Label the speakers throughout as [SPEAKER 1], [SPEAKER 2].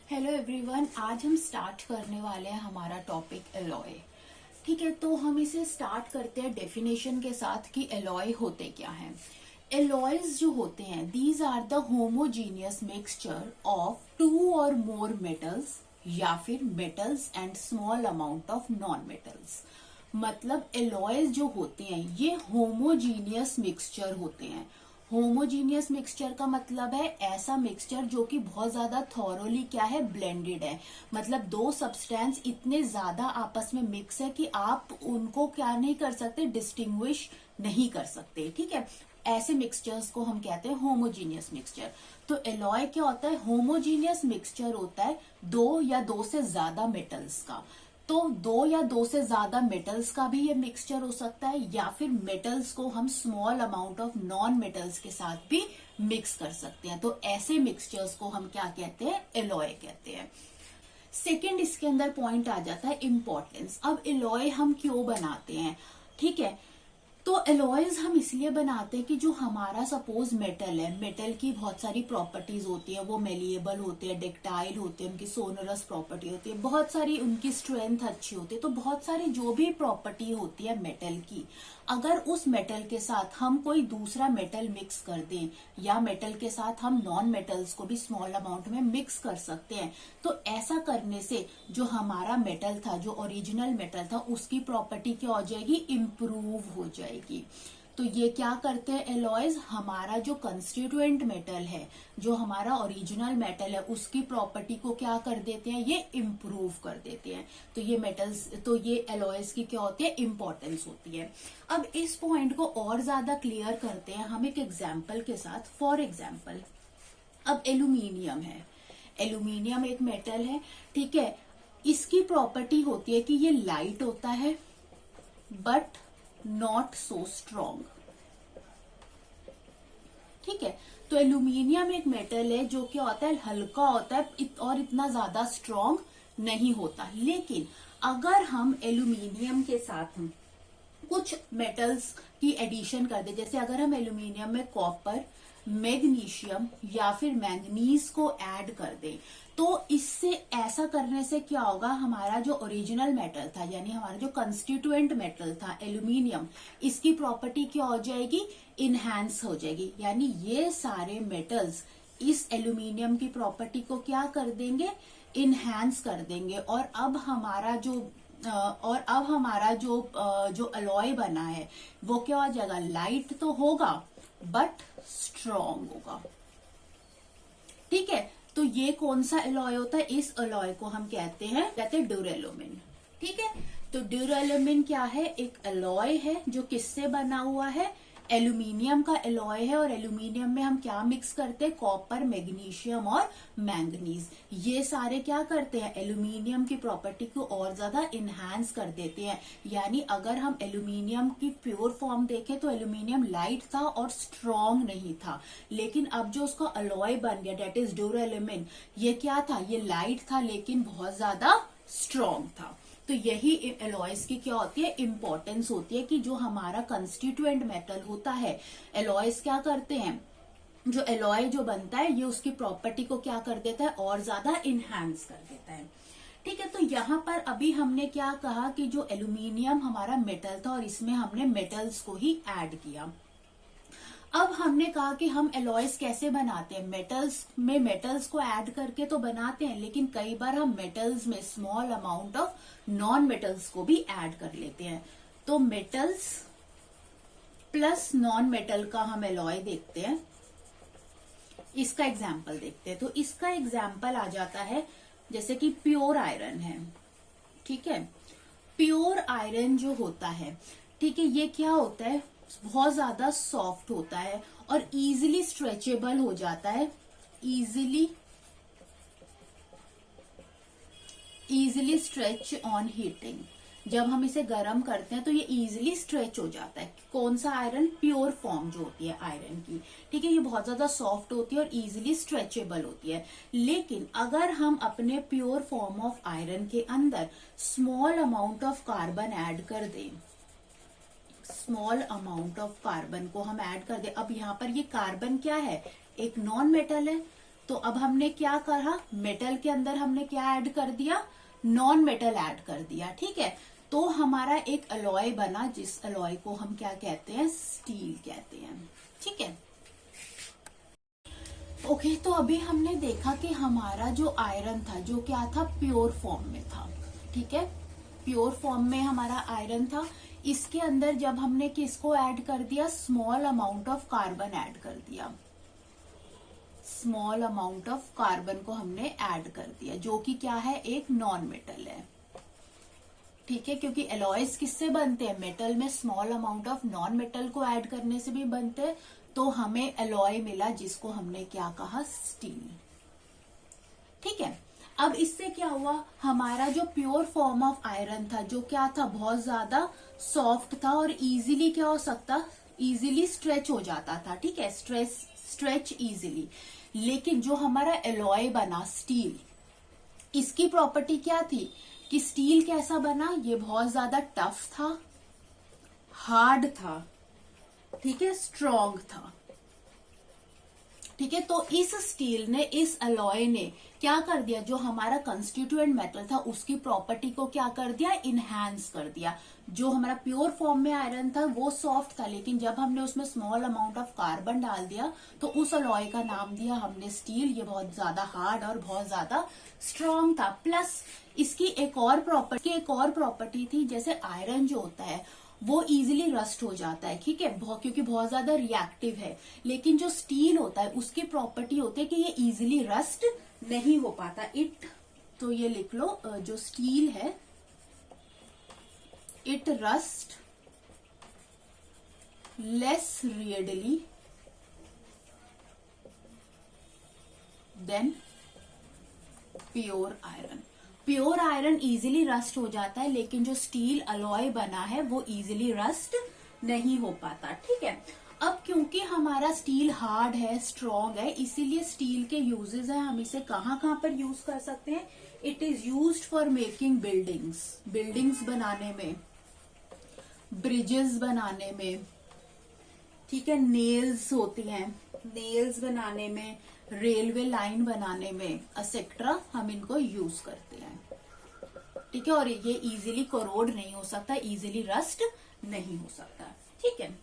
[SPEAKER 1] Hello everyone, आज हम start करने वाले हैं हमारा टॉपिक एलॉय। ठीक है, तो हम इसे स्टार्ट करते हैं डेफिनेशन के साथ कि एलॉय होते क्या हैं। एलॉयज जो होते हैं, these are the homogeneous mixture of two or more metals या फिर metals and small amount of non metals. मतलब एलॉयज जो होते हैं ये होमोजीनियस मिक्सचर होते हैं। होमोजीनियस मिक्सचर का मतलब है ऐसा मिक्सचर जो कि बहुत ज्यादा थॉरोली क्या है, ब्लेंडेड है। मतलब दो सब्सटेंस इतने ज्यादा आपस में मिक्स है कि आप उनको क्या नहीं कर सकते, डिस्टिंग्विश नहीं कर सकते। ठीक है, ऐसे मिक्सचर्स को हम कहते हैं होमोजीनियस मिक्सचर। तो एलॉय क्या होता है, होमोजीनियस मिक्सचर होता है दो या दो से ज्यादा मेटल्स का। तो दो या दो से ज्यादा मेटल्स का भी ये मिक्सचर हो सकता है, या फिर मेटल्स को हम small amount of non metals के साथ भी मिक्स कर सकते हैं। तो ऐसे मिक्सचर्स को हम क्या कहते हैं, एलॉय कहते हैं। सेकेंड इसके अंदर पॉइंट आ जाता है इम्पोर्टेंस। अब एलॉय हम क्यों बनाते हैं, ठीक है। तो एलॉयज हम इसलिए बनाते हैं कि जो हमारा सपोज मेटल है, मेटल की बहुत सारी प्रॉपर्टीज होती है, वो मेलिएबल होते हैं, डक्टाइल होते हैं, उनकी सोनरस प्रॉपर्टी होती है, बहुत सारी उनकी स्ट्रेंथ अच्छी होती है। तो बहुत सारी जो भी प्रॉपर्टी होती है मेटल की, अगर उस मेटल के साथ हम कोई दूसरा मेटल मिक्स कर दें, या मेटल के साथ हम नॉन मेटल्स को भी स्मॉल अमाउंट में मिक्स कर सकते हैं, तो ऐसा करने से जो हमारा मेटल था, जो ओरिजिनल मेटल था, उसकी प्रॉपर्टी क्या हो जाएगी, इम्प्रूव हो जाएगी। तो ये क्या करते हैं एलॉयज, हमारा जो कंस्टिट्यूएंट मेटल है, जो हमारा ओरिजिनल मेटल है, उसकी प्रॉपर्टी को क्या कर देते हैं, ये इम्प्रूव कर देते हैं। तो ये मेटल्स, तो ये एलॉयज की क्या होती है, इंपॉर्टेंस होती है। अब इस पॉइंट को और ज्यादा क्लियर करते हैं हम एक एग्जाम्पल के साथ। फॉर एग्जाम्पल, अब एल्यूमिनियम है, एल्यूमिनियम एक मेटल है, ठीक है। इसकी प्रॉपर्टी होती है कि ये लाइट होता है बट नॉट सो स्ट्रॉन्ग। ठीक है, तो एल्यूमिनियम एक मेटल है जो क्या होता है, हल्का होता है और इतना ज्यादा स्ट्रॉन्ग नहीं होता। लेकिन अगर हम एल्यूमिनियम के साथ कुछ मेटल्स की एडिशन कर दे, जैसे अगर हम एल्यूमिनियम में कॉपर, मैग्नीशियम या फिर मैंगनीज को ऐड कर दें, तो इससे ऐसा करने से क्या होगा, हमारा जो ओरिजिनल मेटल था, यानी हमारा जो कंस्टिट्यूएंट मेटल था एल्यूमिनियम, इसकी प्रॉपर्टी क्या हो जाएगी, इनहैंस हो जाएगी। यानी ये सारे मेटल्स इस एल्यूमिनियम की प्रॉपर्टी को क्या कर देंगे, इनहैंस कर देंगे। और अब हमारा जो अलॉय बना है वो क्या हो जाएगा, लाइट तो होगा बट स्ट्रॉन्ग होगा। ठीक है, तो ये कौन सा अलॉय होता है, इस अलॉय को हम कहते हैं ड्यूरेलुमिन। ठीक है, तो ड्यूरेलुमिन क्या है, एक अलॉय है जो किससे बना हुआ है, एल्यूमिनियम का एलॉय है। और एल्यूमिनियम में हम क्या मिक्स करते हैं, कॉपर, मैग्नीशियम और मैंगनीज। ये सारे क्या करते हैं, एल्यूमिनियम की प्रॉपर्टी को और ज्यादा इनहैंस कर देते हैं। यानी अगर हम एल्यूमिनियम की प्योर फॉर्म देखें तो एल्यूमिनियम लाइट था और स्ट्रॉन्ग नहीं था। लेकिन अब जो उसका अलॉय बन गया, डेट इज ड्यूरेलुमिन, ये क्या था, ये लाइट था लेकिन बहुत ज्यादा स्ट्रॉन्ग था। तो यही एलॉयज की क्या होती है, इंपॉर्टेंस होती है कि जो हमारा कंस्टिट्यूएंट मेटल होता है, एलॉयज क्या करते हैं, जो एलॉय जो बनता है ये उसकी प्रॉपर्टी को क्या कर देता है, और ज्यादा इनहैंस कर देता है। ठीक है, तो यहाँ पर अभी हमने क्या कहा कि जो एल्यूमिनियम हमारा मेटल था और इसमें हमने मेटल्स को ही ऐड किया। अब हमने कहा कि हम एलॉयज कैसे बनाते हैं, मेटल्स को ऐड करके तो बनाते हैं, लेकिन कई बार हम मेटल्स में small amount of non metals को भी ऐड कर लेते हैं। तो मेटल्स प्लस नॉन मेटल का हम एलॉय देखते हैं। इसका एग्जाम्पल देखते हैं। तो इसका एग्जाम्पल आ जाता है जैसे कि प्योर आयरन है। ठीक है, प्योर आयरन जो होता है, ठीक है, ये क्या होता है, बहुत ज्यादा सॉफ्ट होता है और इजीली स्ट्रेचेबल हो जाता है, इजीली स्ट्रेच ऑन हीटिंग। जब हम इसे गर्म करते हैं तो ये इजीली स्ट्रेच हो जाता है। कौन सा आयरन, प्योर फॉर्म जो होती है आयरन की, ठीक है, ये बहुत ज्यादा सॉफ्ट होती है और इजीली स्ट्रेचेबल होती है। लेकिन अगर हम अपने प्योर फॉर्म ऑफ आयरन के अंदर small amount of carbon add कर दें, स्मॉल अमाउंट ऑफ कार्बन को हम ऐड कर दे। अब यहाँ पर ये कार्बन क्या है, एक नॉन मेटल है, तो अब हमने क्या करा, मेटल के अंदर हमने क्या ऐड कर दिया, नॉन मेटल ऐड कर दिया। ठीक है, तो हमारा एक अलॉय बना, जिस अलॉय को हम क्या कहते हैं, स्टील कहते हैं। ठीक है, ओके। तो अभी हमने देखा कि हमारा जो आयरन था, जो क्या था, प्योर फॉर्म में था। ठीक है, प्योर फॉर्म में हमारा आयरन था। इसके अंदर जब हमने किसको ऐड कर दिया, small amount of carbon add कर दिया, स्मॉल अमाउंट ऑफ कार्बन को हमने ऐड कर दिया, जो कि क्या है, एक नॉन मेटल है। ठीक है, क्योंकि एलॉयज किससे बनते हैं, मेटल में small amount of non metal को ऐड करने से भी बनते हैं। तो हमें एलॉय मिला, जिसको हमने क्या कहा, स्टील। ठीक है, अब इससे क्या हुआ, हमारा जो प्योर फॉर्म ऑफ आयरन था, जो क्या था, बहुत ज्यादा सॉफ्ट था और इजीली क्या हो सकता, इजीली स्ट्रेच हो जाता था। ठीक है, स्ट्रेच इजीली। लेकिन जो हमारा एलॉय बना, स्टील, इसकी प्रॉपर्टी क्या थी कि स्टील कैसा बना, ये बहुत ज्यादा टफ था, हार्ड था, ठीक है, स्ट्रॉन्ग था। ठीक है, तो इस स्टील ने, इस अलॉय ने क्या कर दिया, जो हमारा कंस्टिट्यूएंट मेटल था उसकी प्रॉपर्टी को क्या कर दिया, इनहैंस कर दिया। जो हमारा प्योर फॉर्म में आयरन था वो सॉफ्ट था, लेकिन जब हमने उसमें स्मॉल अमाउंट ऑफ कार्बन डाल दिया तो उस अलॉय का नाम दिया हमने स्टील। ये बहुत ज्यादा हार्ड और बहुत ज्यादा स्ट्रॉन्ग था। प्लस इसकी एक और प्रॉपर्टी थी, जैसे आयरन जो होता है वो इजीली रस्ट हो जाता है। ठीक है, क्योंकि बहुत ज्यादा रिएक्टिव है। लेकिन जो स्टील होता है उसकी प्रॉपर्टी होती है कि ये इजीली रस्ट नहीं हो पाता। तो ये लिख लो, जो स्टील है, it rust less readily than pure iron. Pure iron easily rust हो जाता है, लेकिन जो स्टील अलॉय बना है वो इजीली रस्ट नहीं हो पाता। ठीक है, अब क्योंकि हमारा स्टील हार्ड है, स्ट्रॉन्ग है, इसीलिए स्टील के यूजेस है, हम इसे कहाँ कहाँ पर यूज कर सकते हैं। It is used for making buildings बनाने में, ब्रिजेस बनाने में, ठीक है, नेल्स होती हैं, नेल्स बनाने में, रेलवे लाइन बनाने में, एक्सेट्रा, हम इनको यूज करते हैं। ठीक है, और ये इजीली कोरोड नहीं हो सकता, इजीली रस्ट नहीं हो सकता। ठीक है,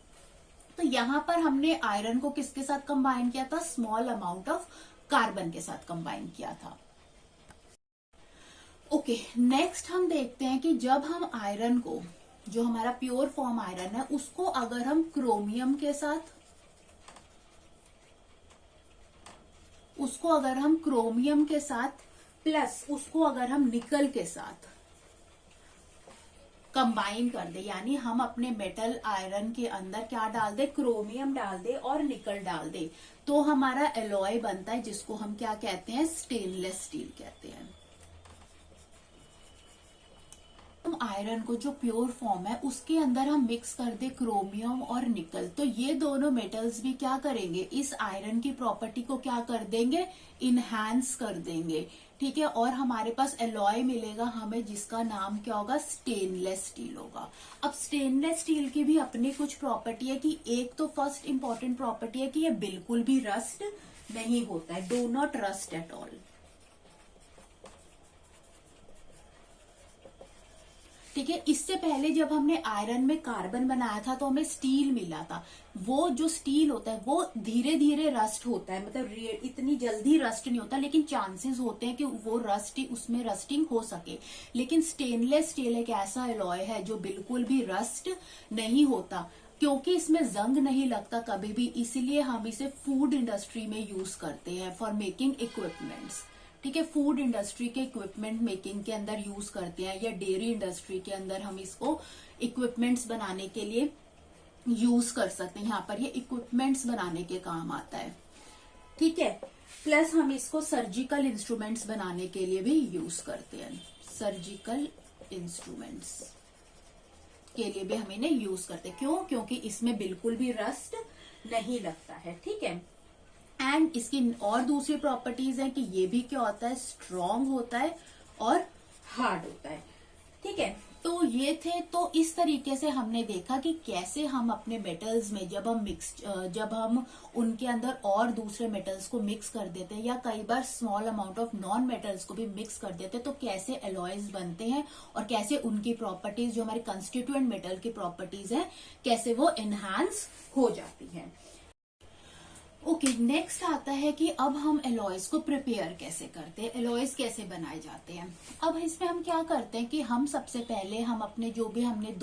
[SPEAKER 1] तो यहां पर हमने आयरन को किसके साथ कंबाइन किया था, स्मॉल अमाउंट ऑफ कार्बन के साथ कंबाइन किया था। ओके, नेक्स्ट हम देखते हैं कि जब हम आयरन को, जो हमारा प्योर फॉर्म आयरन है, उसको अगर हम क्रोमियम के साथ, प्लस उसको अगर हम निकल के साथ कंबाइन कर दे, यानी हम अपने मेटल आयरन के अंदर क्या डाल दे, क्रोमियम डाल दे और निकल डाल दे, तो हमारा एलॉय बनता है, जिसको हम क्या कहते हैं, स्टेनलेस स्टील कहते हैं। हम आयरन को, जो प्योर फॉर्म है, उसके अंदर हम मिक्स कर दे क्रोमियम और निकल, तो ये दोनों मेटल्स भी क्या करेंगे, इस आयरन की प्रॉपर्टी को क्या कर देंगे, इनहैंस कर देंगे। ठीक है, और हमारे पास एलॉय मिलेगा हमें, जिसका नाम क्या होगा, स्टेनलेस स्टील होगा। अब स्टेनलेस स्टील की भी अपनी कुछ प्रॉपर्टी है कि एक तो फर्स्ट इंपॉर्टेंट प्रॉपर्टी है कि ये बिल्कुल भी रस्ट नहीं होता है, do not rust at all. ठीक है, इससे पहले जब हमने आयरन में कार्बन बनाया था तो हमें स्टील मिला था। वो जो स्टील होता है वो धीरे धीरे रस्ट होता है, मतलब इतनी जल्दी रस्ट नहीं होता, लेकिन चांसेस होते हैं कि वो उसमें रस्टिंग हो सके। लेकिन स्टेनलेस स्टील एक ऐसा एलॉय है जो बिल्कुल भी रस्ट नहीं होता, क्योंकि इसमें जंग नहीं लगता कभी भी, इसीलिए हम इसे फूड इंडस्ट्री में यूज करते हैं फॉर मेकिंग इक्विपमेंट्स। ठीक है, फूड इंडस्ट्री के इक्विपमेंट मेकिंग के अंदर यूज करते हैं, या डेयरी इंडस्ट्री के अंदर हम इसको इक्विपमेंट्स बनाने के लिए यूज कर सकते हैं। यहाँ पर ये इक्विपमेंट्स बनाने के काम आता है। ठीक है, प्लस हम इसको सर्जिकल इंस्ट्रूमेंट्स बनाने के लिए भी यूज करते हैं, सर्जिकल इंस्ट्रूमेंट्स के लिए भी हम इन्हें यूज करते हैं। क्यों, क्योंकि इसमें बिल्कुल भी रस्ट नहीं लगता है। ठीक है, एंड इसकी और दूसरी प्रॉपर्टीज है कि ये भी क्या होता है, स्ट्रॉन्ग होता है और हार्ड होता है। ठीक है, तो ये थे। तो इस तरीके से हमने देखा कि कैसे हम अपने मेटल्स में जब हम उनके अंदर और दूसरे मेटल्स को मिक्स कर देते हैं, या कई बार small amount of non metals को भी मिक्स कर देते हैं, तो कैसे एलॉयज बनते हैं और कैसे उनकी प्रॉपर्टीज, जो हमारे कंस्टिट्यूएंट मेटल की प्रॉपर्टीज हैं, कैसे वो एनहांस हो जाती हैं। ओके, नेक्स्ट आता है कि अब हम एलॉयज को प्रिपेयर कैसे करते हैं, एलॉयज कैसे बनाए जाते हैं। अब इसमें हम क्या करते हैं कि हम सबसे पहले हम अपने जो भी हमने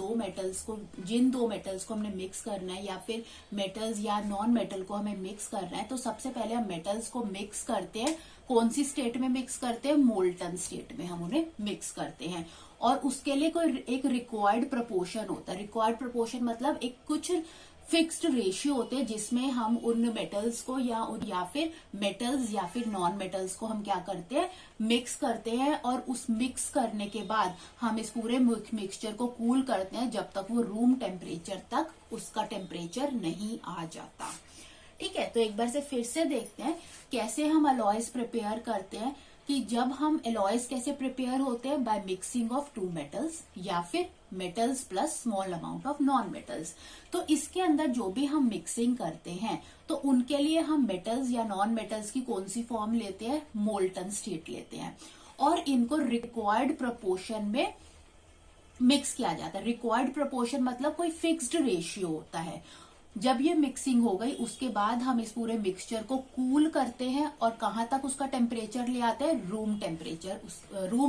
[SPEAKER 1] जिन दो मेटल्स को हमने मिक्स करना है, या फिर मेटल्स या नॉन मेटल को हमें मिक्स करना है, तो सबसे पहले हम मेटल्स को मिक्स करते हैं। कौन सी स्टेट में मिक्स करते हैं? मोल्टन स्टेट में हम उन्हें मिक्स करते हैं। और उसके लिए कोई एक रिक्वायर्ड प्रपोर्शन होता है। रिक्वायर्ड प्रपोर्शन मतलब एक कुछ फिक्स्ड रेशियो होते हैं जिसमें हम उन मेटल्स को या फिर मेटल्स या फिर नॉन मेटल्स को हम क्या करते हैं, मिक्स करते हैं। और उस मिक्स करने के बाद हम इस पूरे मिक्सचर को कूल करते हैं जब तक वो रूम टेम्परेचर तक उसका टेम्परेचर नहीं आ जाता। ठीक है, तो एक बार से फिर से देखते हैं कैसे हम अलॉयज प्रिपेयर करते हैं। कि जब हम एलॉयज कैसे प्रिपेयर होते हैं, by mixing of two metals या फिर metals plus small amount of non metals. तो इसके अंदर जो भी हम मिक्सिंग करते हैं, तो उनके लिए हम मेटल्स या नॉन मेटल्स की कौन सी फॉर्म लेते हैं? मोल्टन स्टेट लेते हैं। और इनको रिक्वायर्ड प्रोपोर्शन में मिक्स किया जाता है। रिक्वायर्ड प्रोपोर्शन मतलब कोई फिक्स्ड रेशियो होता है। जब ये मिक्सिंग हो गई, उसके बाद हम इस पूरे मिक्सचर को कूल करते हैं। और कहां तक उसका टेम्परेचर ले आते हैं? रूम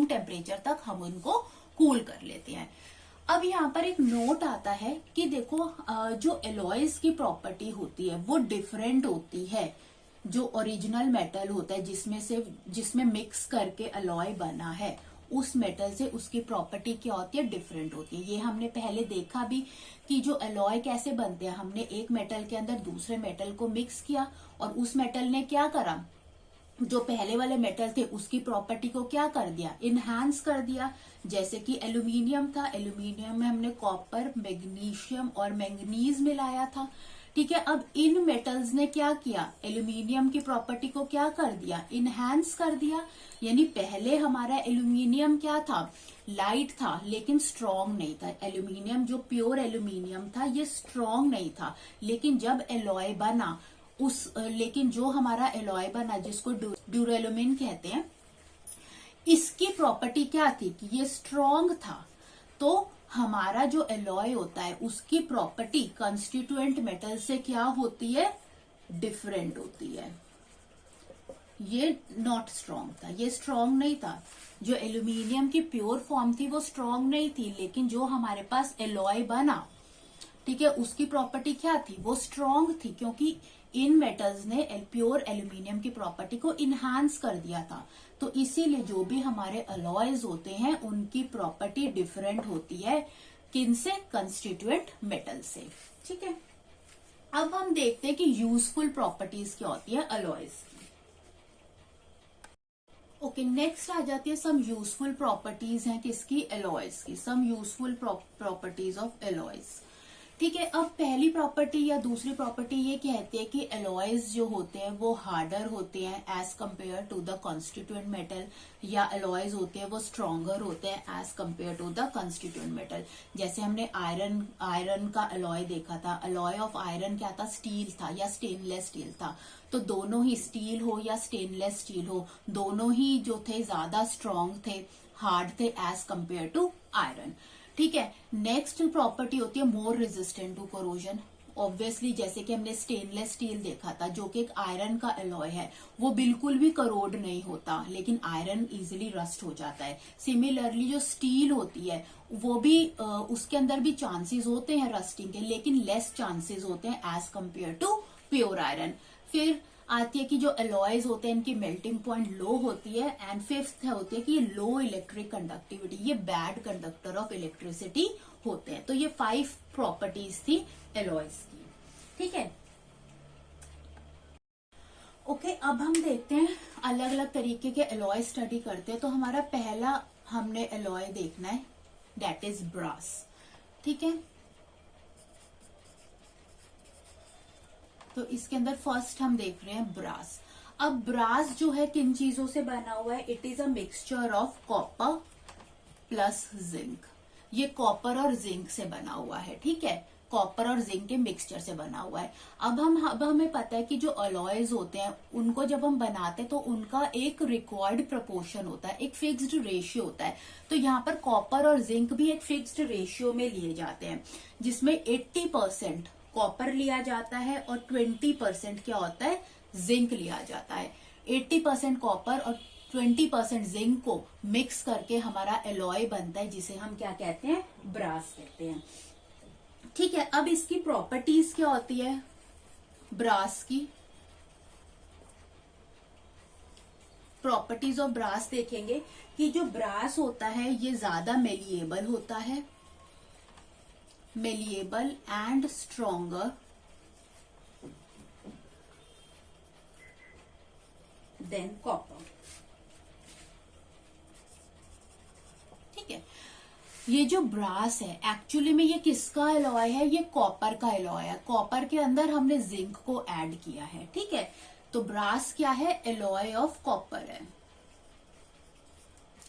[SPEAKER 1] टेम्परेचर तक हम उनको कूल कर लेते हैं। अब यहाँ पर एक नोट आता है कि देखो, जो एलॉयज की प्रॉपर्टी होती है वो डिफरेंट होती है। जो ओरिजिनल मेटल होता है जिसमें मिक्स करके अलॉय बना है, उस मेटल से उसकी प्रॉपर्टी क्या होती है? डिफरेंट होती है। ये हमने पहले देखा भी कि जो अलॉय कैसे बनते हैं। हमने एक मेटल के अंदर दूसरे मेटल को मिक्स किया और उस मेटल ने क्या करा, जो पहले वाले मेटल थे उसकी प्रॉपर्टी को क्या कर दिया? इनहांस कर दिया। जैसे कि एल्यूमिनियम था, एल्यूमिनियम में हमने कॉपर, मैग्नीशियम और मैंगनीज मिलाया था। ठीक है, अब इन मेटल्स ने क्या किया? एल्यूमिनियम की प्रॉपर्टी को क्या कर दिया? इनहांस कर दिया। यानी पहले हमारा एल्यूमिनियम क्या था? लाइट था लेकिन स्ट्रॉन्ग नहीं था। एल्यूमिनियम, जो प्योर एल्यूमिनियम था, ये स्ट्रॉन्ग नहीं था। लेकिन जब एलॉय बना, लेकिन जो हमारा एलॉय बना जिसको ड्यूरेलुमिन कहते हैं, इसकी प्रॉपर्टी क्या थी? कि ये स्ट्रॉन्ग था। तो हमारा जो एलॉय होता है उसकी प्रॉपर्टी कंस्टिट्यूएंट मेटल से क्या होती है? डिफरेंट होती है। ये नॉट स्ट्रॉन्ग था, ये स्ट्रॉन्ग नहीं था। जो एल्यूमिनियम की प्योर फॉर्म थी वो स्ट्रॉन्ग नहीं थी, लेकिन जो हमारे पास एलॉय बना, ठीक है, उसकी प्रॉपर्टी क्या थी? वो स्ट्रॉन्ग थी, क्योंकि इन मेटल्स ने प्योर एल्यूमिनियम की प्रॉपर्टी को इनहांस कर दिया था। तो इसीलिए जो भी हमारे अलॉयज होते हैं उनकी प्रॉपर्टी डिफरेंट होती है। किनसे? कंस्टिट्यूएंट मेटल से। ठीक है, अब हम देखते हैं कि यूजफुल प्रॉपर्टीज क्या होती है अलॉयज की। ओके, नेक्स्ट आ जाती है सम यूजफुल प्रॉपर्टीज हैं किसकी? एलॉयज की। Some useful properties of alloys. ठीक है, अब पहली प्रॉपर्टी या दूसरी प्रॉपर्टी ये कहती है कि एलॉयज जो होते हैं वो हार्डर होते हैं as compare to the constituent metal, या एलॉयज होते हैं वो स्ट्रॉन्गर होते हैं as compare to the constituent metal. जैसे हमने आयरन का एलॉय देखा था। एलॉय ऑफ आयरन क्या था? स्टील था या स्टेनलेस स्टील था। तो दोनों ही, स्टील हो या स्टेनलेस स्टील हो, दोनों ही जो थे ज्यादा स्ट्रॉन्ग थे, हार्ड थे एज कंपेयर टू आयरन। ठीक है, नेक्स्ट प्रॉपर्टी होती है मोर रेजिस्टेंट टू कोरोजन। ऑब्वियसली जैसे कि हमने स्टेनलेस स्टील देखा था जो कि एक आयरन का एलॉय है, वो बिल्कुल भी करोड नहीं होता, लेकिन आयरन इजीली रस्ट हो जाता है। सिमिलरली जो स्टील होती है वो भी उसके अंदर भी चांसेस होते हैं रस्टिंग के, लेकिन लेस चांसेस होते हैं as compare to pure iron. फिर आती है कि जो एलॉयज होते हैं इनकी मेल्टिंग पॉइंट लो होती है। एंड फिफ्थ होती है कि लो इलेक्ट्रिक कंडक्टिविटी, ये बैड कंडक्टर ऑफ इलेक्ट्रिसिटी होते हैं। तो ये 5 प्रॉपर्टीज थी एलॉयज की। ठीक है, ओके, अब हम देखते हैं अलग अलग तरीके के एलॉय स्टडी करते हैं। तो हमारा पहला हमने एलॉय देखना है, दैट इज ब्रास। ठीक है, तो इसके अंदर फर्स्ट हम देख रहे हैं ब्रास। अब ब्रास जो है किन चीजों से बना हुआ है? It is a mixture of copper, plus zinc. ये कॉपर और जिंक से बना हुआ है, ठीक है, कॉपर और जिंक के मिक्सचर से बना हुआ है। अब हमें पता है कि जो अलॉयज होते हैं उनको जब हम बनाते हैं तो उनका एक रिक्वायर्ड प्रोपोर्शन होता है, एक फिक्स्ड रेशियो होता है। तो यहाँ पर कॉपर और जिंक भी एक फिक्स्ड रेशियो में लिए जाते हैं, जिसमें 80% कॉपर लिया जाता है और 20% क्या होता है, जिंक लिया जाता है। 80% कॉपर और 20% जिंक को मिक्स करके हमारा एलॉय बनता है, जिसे हम क्या कहते हैं, ब्रास कहते हैं। ठीक है, अब इसकी प्रॉपर्टीज क्या होती है ब्रास की। प्रॉपर्टीज ऑफ ब्रास देखेंगे कि जो ब्रास होता है ये ज्यादा मेलिएबल होता है, malleable and stronger than copper. ठीक है, ये जो ब्रास है एक्चुअली में ये किसका एलॉय है, ये कॉपर का एलॉय है। कॉपर के अंदर हमने जिंक को ऐड किया है, ठीक है। तो ब्रास क्या है, एलॉय ऑफ कॉपर है,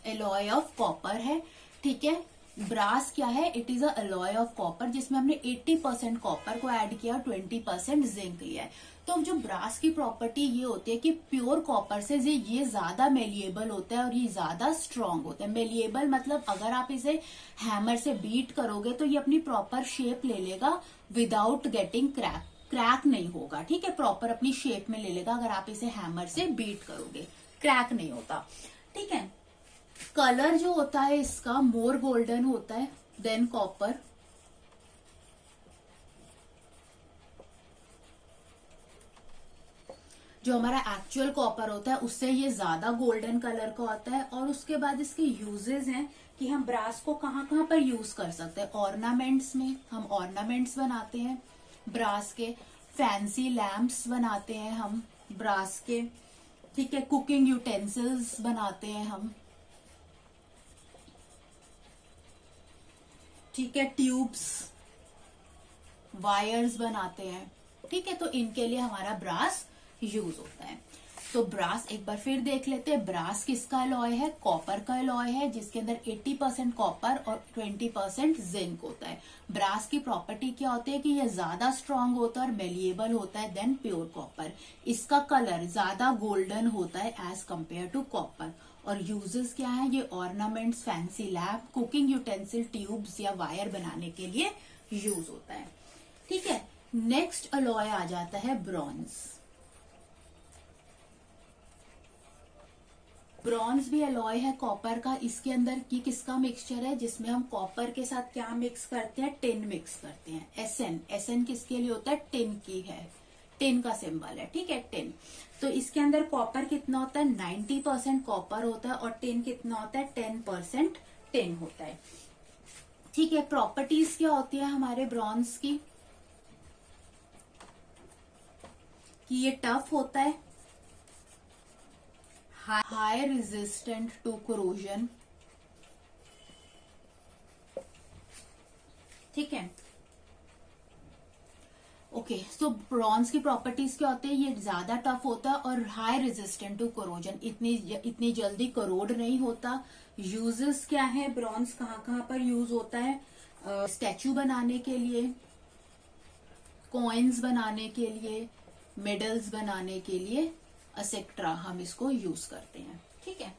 [SPEAKER 1] एलॉय ऑफ कॉपर है, ठीक है। ब्रास क्या है, it is a alloy of copper, जिसमें हमने 80% कॉपर को ऐड किया, 20% जिंक लिया है। तो जो ब्रास की प्रॉपर्टी ये होती है कि प्योर कॉपर से ये ज्यादा मेलिएबल होता है और ये ज्यादा स्ट्रांग होता है। मेलिएबल मतलब अगर आप इसे हैमर से बीट करोगे तो ये अपनी प्रॉपर शेप ले लेगा विदाउट गेटिंग क्रैक, क्रैक नहीं होगा, ठीक है, प्रॉपर अपनी शेप में ले लेगा अगर आप इसे हैमर से बीट करोगे, क्रैक नहीं होता, ठीक है। कलर जो होता है इसका मोर गोल्डन होता है देन कॉपर। जो हमारा एक्चुअल कॉपर होता है उससे ये ज्यादा गोल्डन कलर का होता है। और उसके बाद इसके यूजेस हैं कि हम ब्रास को कहाँ कहाँ पर यूज कर सकते हैं। ऑर्नामेंट्स में हम ऑर्नामेंट्स बनाते हैं ब्रास के, फैंसी लैम्प्स बनाते हैं हम ब्रास के, ठीक है, कुकिंग यूटेंसिल्स बनाते हैं हम, ठीक है, ट्यूब्स, वायर्स बनाते हैं, ठीक है। तो इनके लिए हमारा ब्रास यूज होता है। तो ब्रास एक बार फिर देख लेते हैं, ब्रास किसका एलॉय है, कॉपर का एलॉय है, जिसके अंदर 80% कॉपर और 20% जिंक होता है। ब्रास की प्रॉपर्टी क्या होती है कि ये ज्यादा स्ट्रांग होता है और मेलिएबल होता है देन प्योर कॉपर। इसका कलर ज्यादा गोल्डन होता है एज कंपेयर टू कॉपर। और यूजेस क्या है, ये ornaments, fancy lamp, cooking utensil, tubes या वायर बनाने के लिए यूज होता है, ठीक है। नेक्स्ट अलॉय आ जाता है ब्रॉन्ज। ब्रॉन्ज भी अलॉय है कॉपर का। इसके अंदर की किसका मिक्सचर है, जिसमें हम कॉपर के साथ क्या मिक्स करते हैं, टिन मिक्स करते हैं। एसएन, एसएन किसके लिए होता है, टिन की है, टिन का सिंबल है, ठीक है, टिन। तो इसके अंदर कॉपर कितना होता है, 90% कॉपर होता है और टिन कितना होता है, 10% टिन होता है, ठीक है। प्रॉपर्टीज क्या होती है हमारे ब्रॉन्ज की, कि ये टफ होता है, हाई रेजिस्टेंट टू कोरोजन, ठीक है। ओके, सो ब्रॉन्ज की प्रॉपर्टीज क्या होते हैं, ये ज्यादा टफ होता है और हाई रेजिस्टेंट टू कोरोजन, इतनी जल्दी करोड नहीं होता। यूजेस क्या है, ब्रॉन्ज कहाँ कहाँ पर यूज होता है, स्टैचू बनाने के लिए, कॉइन्स बनाने के लिए, मेडल्स बनाने के लिए, एसेट्रा हम इसको यूज करते हैं, ठीक है।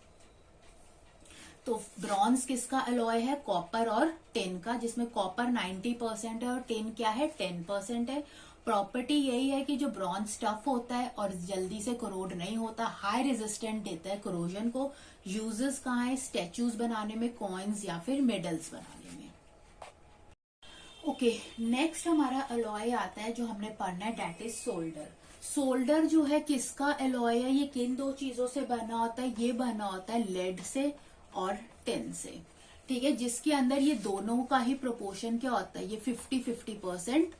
[SPEAKER 1] तो ब्रॉन्ज किसका एलॉय है, कॉपर और टिन का, जिसमें कॉपर 90% है और टिन क्या है, 10% है। प्रॉपर्टी यही है कि जो ब्रॉन्ज टफ होता है और जल्दी से करोड नहीं होता, हाई रेजिस्टेंट देता है कोरोजन को। यूजेस कहाँ है, स्टैचूज बनाने में, कॉइन्स या फिर मेडल्स बनाने में। ओके, नेक्स्ट हमारा एलॉय आता है जो हमने पढ़ना है, डेट इज सोल्डर। सोल्डर जो है किसका एलॉय है, ये किन दो चीजों से बना होता है, ये बना होता है लेड से और टिन से, ठीक है, जिसके अंदर ये दोनों का ही प्रोपोर्शन क्या होता है, ये 50-50%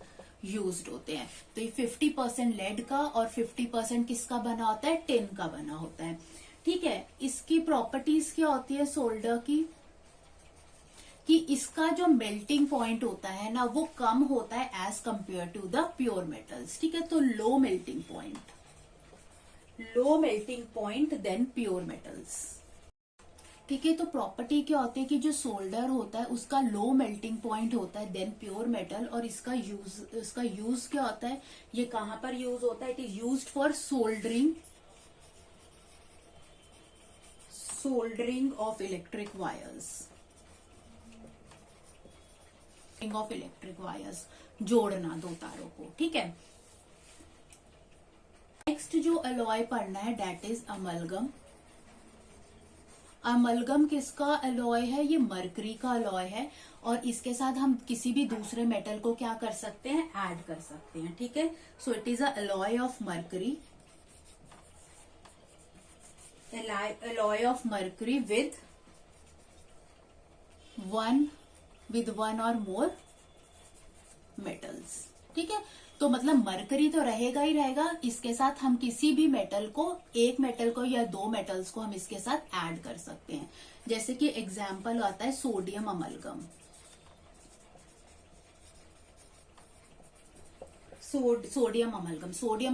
[SPEAKER 1] यूज्ड होते हैं। तो ये 50% लेड का और 50% किसका बना होता है, टिन का बना होता है, ठीक है। इसकी प्रॉपर्टीज क्या होती है सोल्डर की, कि इसका जो मेल्टिंग पॉइंट होता है ना वो कम होता है as compare to the pure metals, ठीक है। तो low melting point than pure metals, ठीक है। तो प्रॉपर्टी क्या होती है कि जो सोल्डर होता है उसका लो मेल्टिंग पॉइंट होता है देन प्योर मेटल, और इसका यूज क्या होता है, ये कहां पर यूज होता है, it is used for soldering of electric wires, जोड़ना दो तारों को, ठीक है। नेक्स्ट जो अलॉय पढ़ना है दैट इज अमलगम। अमलगम किसका अलॉय है, ये मरकरी का अलॉय है, और इसके साथ हम किसी भी दूसरे मेटल को क्या कर सकते हैं, ऐड कर सकते हैं, ठीक है। So it is a alloy of mercury, alloy of mercury with one or more metals, ठीक है। तो मतलब मरकरी तो रहेगा ही रहेगा, इसके साथ हम किसी भी मेटल को, एक मेटल को या दो मेटल्स को हम इसके साथ ऐड कर सकते हैं। जैसे कि एग्जाम्पल आता है सोडियम अमलगम। सोडियम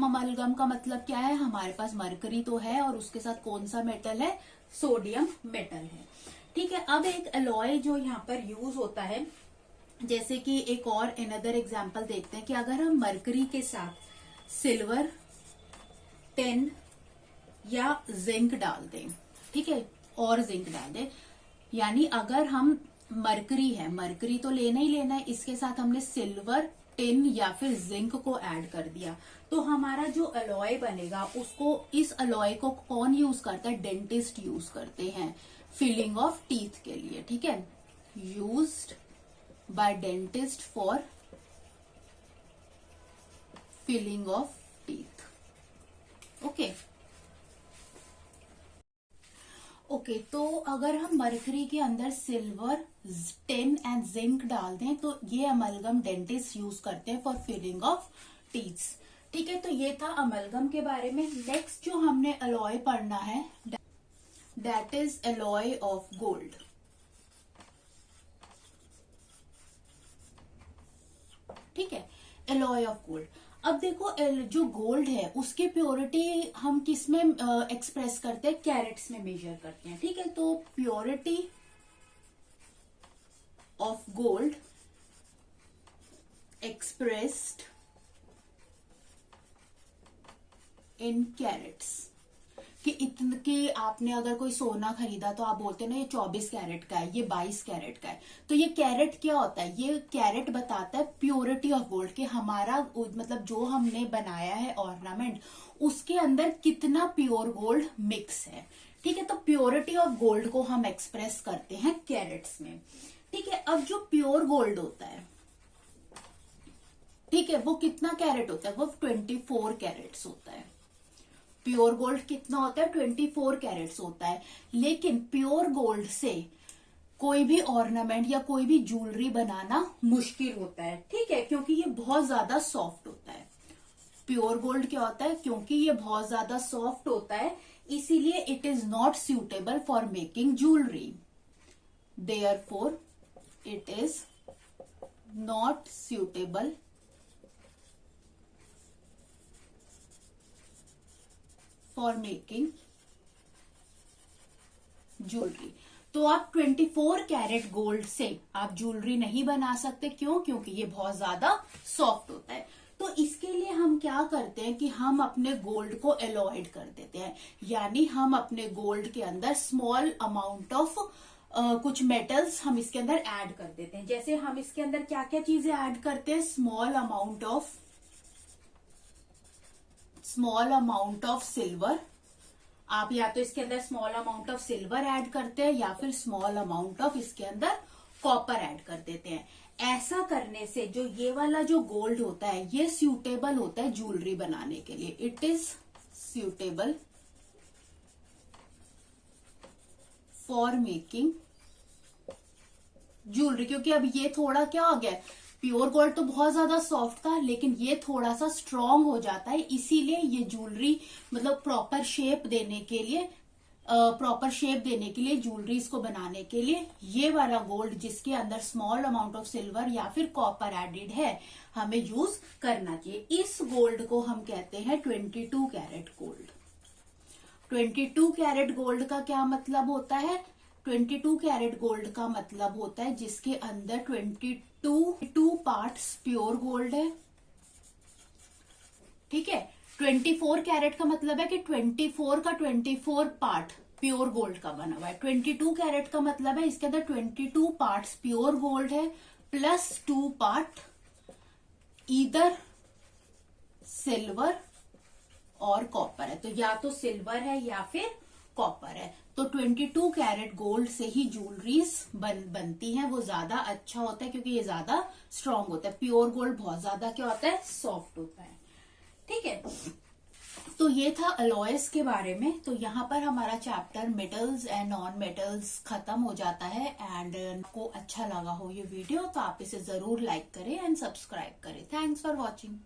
[SPEAKER 1] अमलगम का मतलब क्या है, हमारे पास मरकरी तो है और उसके साथ कौन सा मेटल है, सोडियम मेटल है, ठीक है। अब एक अलॉय जो यहाँ पर यूज होता है, जैसे कि एक और अनदर एग्जांपल देखते हैं कि अगर हम मरकरी के साथ सिल्वर, टिन या जिंक डाल दें, ठीक है, और जिंक डाल दें, यानी अगर हम मरकरी तो लेना ही लेना है, इसके साथ हमने सिल्वर, टिन या फिर जिंक को ऐड कर दिया, तो हमारा जो अलॉय बनेगा उसको, इस अलॉय को कौन यूज करता है, डेंटिस्ट यूज करते हैं फिलिंग ऑफ टीथ के लिए, ठीक है। Used by dentist for filling of teeth, okay. Okay, तो अगर हम मरकरी के अंदर सिल्वर, टिन एंड जिंक डाल दें तो ये अमलगम डेंटिस्ट यूज करते हैं फॉर फिलिंग ऑफ टीथ्स, ठीक है। तो ये था अमलगम के बारे में। नेक्स्ट जो हमने अलॉय पढ़ना है that is alloy of gold, ठीक है, अलॉय ऑफ गोल्ड। अब देखो जो गोल्ड है उसकी प्योरिटी हम किस में एक्सप्रेस करते हैं, कैरेट्स में मेजर करते हैं, ठीक है। तो purity of gold expressed in carats, कि आपने अगर कोई सोना खरीदा तो आप बोलते हैं ना ये 24 कैरेट का है, ये 22 कैरेट का है। तो ये कैरेट क्या होता है, ये कैरेट बताता है प्योरिटी ऑफ गोल्ड, कि हमारा मतलब जो हमने बनाया है ऑर्नामेंट उसके अंदर कितना प्योर गोल्ड मिक्स है, ठीक है। तो प्योरिटी ऑफ गोल्ड को हम एक्सप्रेस करते हैं कैरेट्स में, ठीक है। अब जो प्योर गोल्ड होता है, ठीक है, वो कितना कैरेट होता है, वो 24 कैरेट्स होता है। प्योर गोल्ड कितना होता है, 24 कैरेट्स होता है। लेकिन प्योर गोल्ड से कोई भी ऑर्नामेंट या कोई भी ज्वेलरी बनाना मुश्किल होता है, ठीक है, क्योंकि ये बहुत ज्यादा सॉफ्ट होता है। प्योर गोल्ड क्या होता है, क्योंकि ये बहुत ज्यादा सॉफ्ट होता है, इसीलिए it is not suitable for making jewellery, therefore it is not suitable for making jewellery. तो आप 24 कैरेट गोल्ड से आप ज्वेलरी नहीं बना सकते, क्यों, क्योंकि ये बहुत ज्यादा सॉफ्ट होता है। तो इसके लिए हम क्या करते हैं कि हम अपने गोल्ड को एलॉयड कर देते हैं, यानी हम अपने गोल्ड के अंदर स्मॉल अमाउंट ऑफ कुछ मेटल्स हम इसके अंदर ऐड कर देते हैं। जैसे हम इसके अंदर क्या क्या चीजें ऐड करते हैं, स्मॉल अमाउंट ऑफ सिल्वर, आप या तो इसके अंदर small amount of silver add करते हैं या फिर स्मॉल अमाउंट ऑफ इसके अंदर कॉपर ऐड कर देते हैं। ऐसा करने से जो ये वाला जो गोल्ड होता है ये सूटेबल होता है ज्वेलरी बनाने के लिए, it is suitable for making jewellery. क्योंकि अब ये थोड़ा क्या हो गया, प्योर गोल्ड तो बहुत ज्यादा सॉफ्ट था, लेकिन ये थोड़ा सा स्ट्रांग हो जाता है, इसीलिए ये ज्वेलरी मतलब प्रॉपर शेप देने के लिए ज्वेलरीज को बनाने के लिए ये वाला गोल्ड जिसके अंदर स्मॉल अमाउंट ऑफ सिल्वर या फिर कॉपर एडेड है हमें यूज करना चाहिए। इस गोल्ड को हम कहते हैं 22 कैरेट गोल्ड। 22 कैरेट गोल्ड का क्या मतलब होता है, 22 कैरेट गोल्ड का मतलब होता है जिसके अंदर 22 पार्ट्स प्योर गोल्ड है। ठीक है, 24 कैरेट का मतलब है कि 24 का 24 पार्ट प्योर गोल्ड का बना हुआ है। 22 कैरेट का मतलब है इसके अंदर 22 पार्ट्स प्योर गोल्ड है प्लस 2 पार्ट ईदर सिल्वर और कॉपर है। तो या तो सिल्वर है या फिर कॉपर है। तो 22 कैरेट गोल्ड से ही ज्वेलरीज बनती हैं। वो ज्यादा अच्छा होता है क्योंकि ये ज्यादा स्ट्रांग होता है। प्योर गोल्ड बहुत ज्यादा क्या होता है, सॉफ्ट होता है। ठीक है, तो ये था अलॉयस के बारे में। तो यहाँ पर हमारा chapter metals and non metals खत्म हो जाता है। एंड आपको अच्छा लगा हो ये वीडियो तो आप इसे जरूर लाइक करें एंड सब्सक्राइब करें। Thanks for watching.